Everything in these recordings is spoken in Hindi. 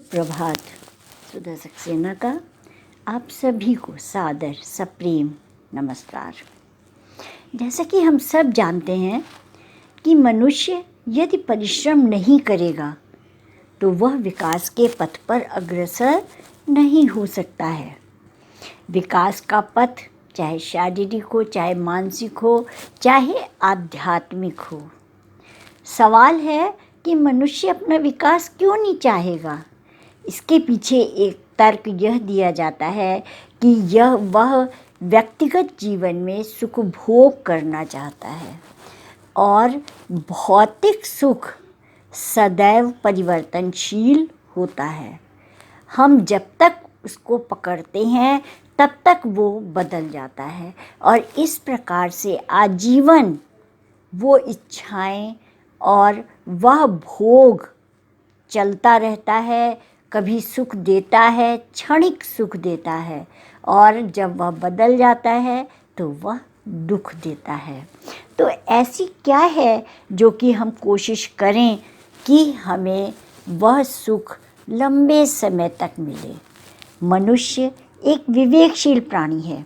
सुप्रभात। सुधा सक्सेना का आप सभी को सादर सप्रेम नमस्कार। जैसा कि हम सब जानते हैं कि मनुष्य यदि परिश्रम नहीं करेगा तो वह विकास के पथ पर अग्रसर नहीं हो सकता है। विकास का पथ चाहे शारीरिक हो, चाहे मानसिक हो, चाहे आध्यात्मिक हो। सवाल है कि मनुष्य अपना विकास क्यों नहीं चाहेगा। इसके पीछे एक तर्क यह दिया जाता है कि वह व्यक्तिगत जीवन में सुख भोग करना चाहता है और भौतिक सुख सदैव परिवर्तनशील होता है। हम जब तक उसको पकड़ते हैं तब तक वो बदल जाता है और इस प्रकार से आजीवन वो इच्छाएं और वह भोग चलता रहता है। कभी सुख देता है, क्षणिक सुख देता है, और जब वह बदल जाता है तो वह दुख देता है। तो ऐसी क्या है जो कि हम कोशिश करें कि हमें वह सुख लंबे समय तक मिले। मनुष्य एक विवेकशील प्राणी है।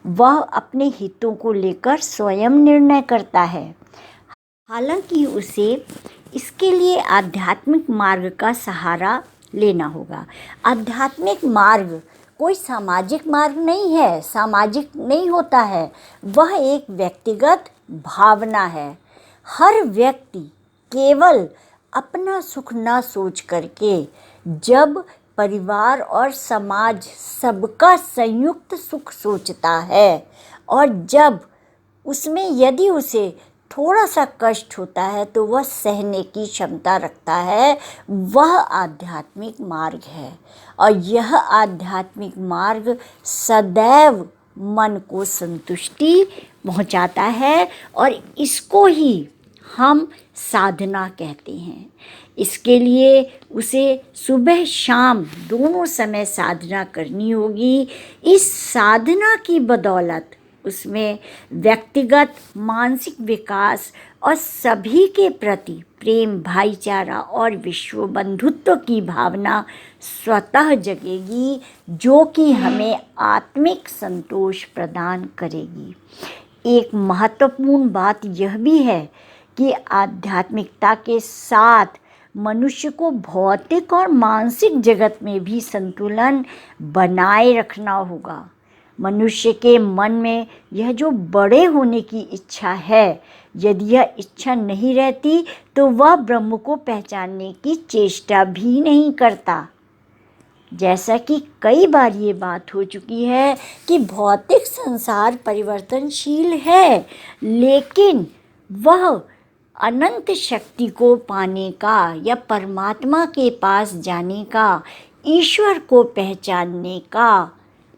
वह अपने हितों को लेकर स्वयं निर्णय करता है। हालांकि उसे इसके लिए आध्यात्मिक मार्ग का सहारा लेना होगा। आध्यात्मिक मार्ग कोई सामाजिक मार्ग नहीं है, सामाजिक नहीं होता है। वह एक व्यक्तिगत भावना है। हर व्यक्ति केवल अपना सुख न सोच करके जब परिवार और समाज सबका संयुक्त सुख सोचता है और जब उसमें यदि उसे थोड़ा सा कष्ट होता है तो वह सहने की क्षमता रखता है, वह आध्यात्मिक मार्ग है। और यह आध्यात्मिक मार्ग सदैव मन को संतुष्टि पहुंचाता है और इसको ही हम साधना कहते हैं। इसके लिए उसे सुबह शाम दोनों समय साधना करनी होगी। इस साधना की बदौलत उसमें व्यक्तिगत मानसिक विकास और सभी के प्रति प्रेम, भाईचारा और विश्व बंधुत्व की भावना स्वतः जगेगी, जो कि हमें आत्मिक संतोष प्रदान करेगी। एक महत्वपूर्ण बात यह भी है कि आध्यात्मिकता के साथ मनुष्य को भौतिक और मानसिक जगत में भी संतुलन बनाए रखना होगा। मनुष्य के मन में यह जो बड़े होने की इच्छा है, यदि यह इच्छा नहीं रहती तो वह ब्रह्म को पहचानने की चेष्टा भी नहीं करता। जैसा कि कई बार ये बात हो चुकी है कि भौतिक संसार परिवर्तनशील है, लेकिन वह अनंत शक्ति को पाने का या परमात्मा के पास जाने का, ईश्वर को पहचानने का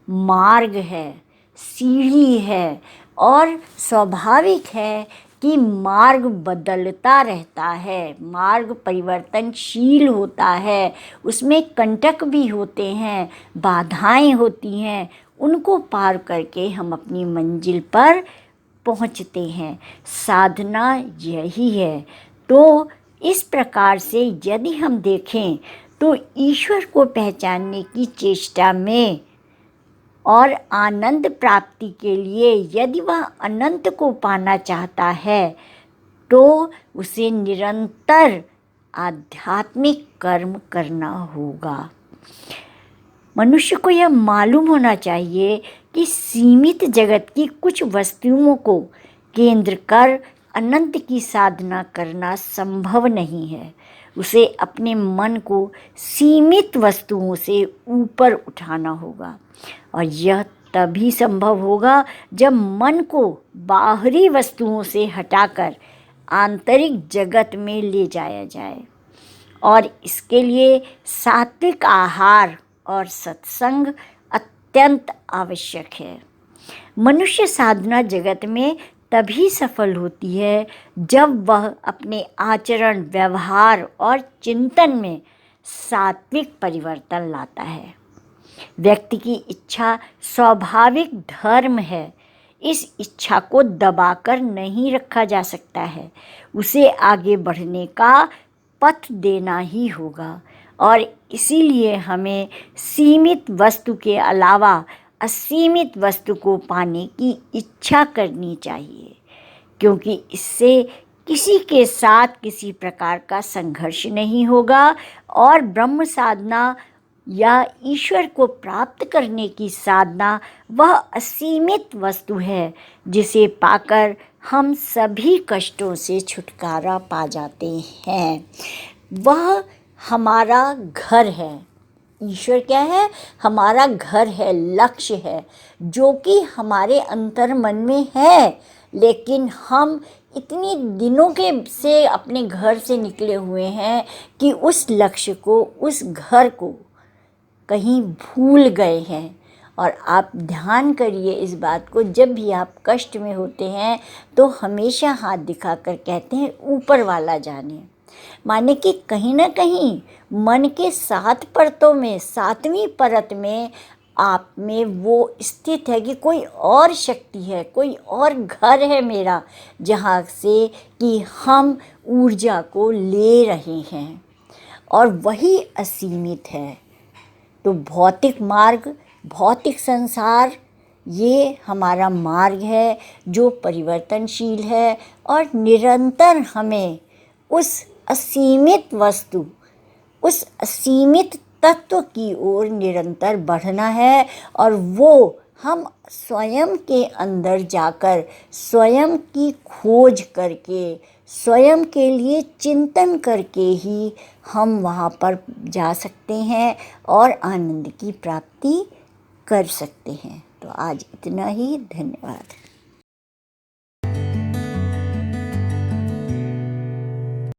मार्ग है, सीढ़ी है। और स्वाभाविक है कि मार्ग बदलता रहता है, मार्ग परिवर्तनशील होता है, उसमें कंटक भी होते हैं, बाधाएं होती हैं, उनको पार करके हम अपनी मंजिल पर पहुंचते हैं। साधना यही है। तो इस प्रकार से यदि हम देखें तो ईश्वर को पहचानने की चेष्टा में और आनंद प्राप्ति के लिए यदि वह अनंत को पाना चाहता है तो उसे निरंतर आध्यात्मिक कर्म करना होगा। मनुष्य को यह मालूम होना चाहिए कि सीमित जगत की कुछ वस्तुओं को केंद्र कर अनंत की साधना करना संभव नहीं है। उसे अपने मन को सीमित वस्तुओं से ऊपर उठाना होगा और यह तभी संभव होगा जब मन को बाहरी वस्तुओं से हटाकर आंतरिक जगत में ले जाया जाए। और इसके लिए सात्विक आहार और सत्संग अत्यंत आवश्यक है। मनुष्य साधना जगत में तभी सफल होती है जब वह अपने आचरण, व्यवहार और चिंतन में सात्विक परिवर्तन लाता है। व्यक्ति की इच्छा स्वाभाविक धर्म है। इस इच्छा को दबाकर नहीं रखा जा सकता है, उसे आगे बढ़ने का पथ देना ही होगा। और इसीलिए हमें सीमित वस्तु के अलावा असीमित वस्तु को पाने की इच्छा करनी चाहिए, क्योंकि इससे किसी के साथ किसी प्रकार का संघर्ष नहीं होगा और ब्रह्म साधना या ईश्वर को प्राप्त करने की साधना वह असीमित वस्तु है जिसे पाकर हम सभी कष्टों से छुटकारा पा जाते हैं। वह हमारा घर है। ईश्वर क्या है? हमारा घर है, लक्ष्य है, जो कि हमारे अंतर मन में है, लेकिन हम इतनी दिनों के से अपने घर से निकले हुए हैं कि उस लक्ष्य को, उस घर को कहीं भूल गए हैं। और आप ध्यान करिए इस बात को, जब भी आप कष्ट में होते हैं तो हमेशा हाथ दिखाकर कहते हैं ऊपर वाला जाने, माने कि कहीं ना कहीं मन के 7 परतों में 7वीं परत में आप में वो स्थित है कि कोई और शक्ति है, कोई और घर है मेरा, जहाँ से कि हम ऊर्जा को ले रहे हैं और वही असीमित है। तो भौतिक मार्ग, भौतिक संसार, ये हमारा मार्ग है जो परिवर्तनशील है और निरंतर हमें उस असीमित वस्तु, उस असीमित तत्व की ओर निरंतर बढ़ना है। और वो हम स्वयं के अंदर जाकर स्वयं की खोज करके, स्वयं के लिए चिंतन करके ही हम वहाँ पर जा सकते हैं और आनंद की प्राप्ति कर सकते हैं। तो आज इतना ही, धन्यवाद।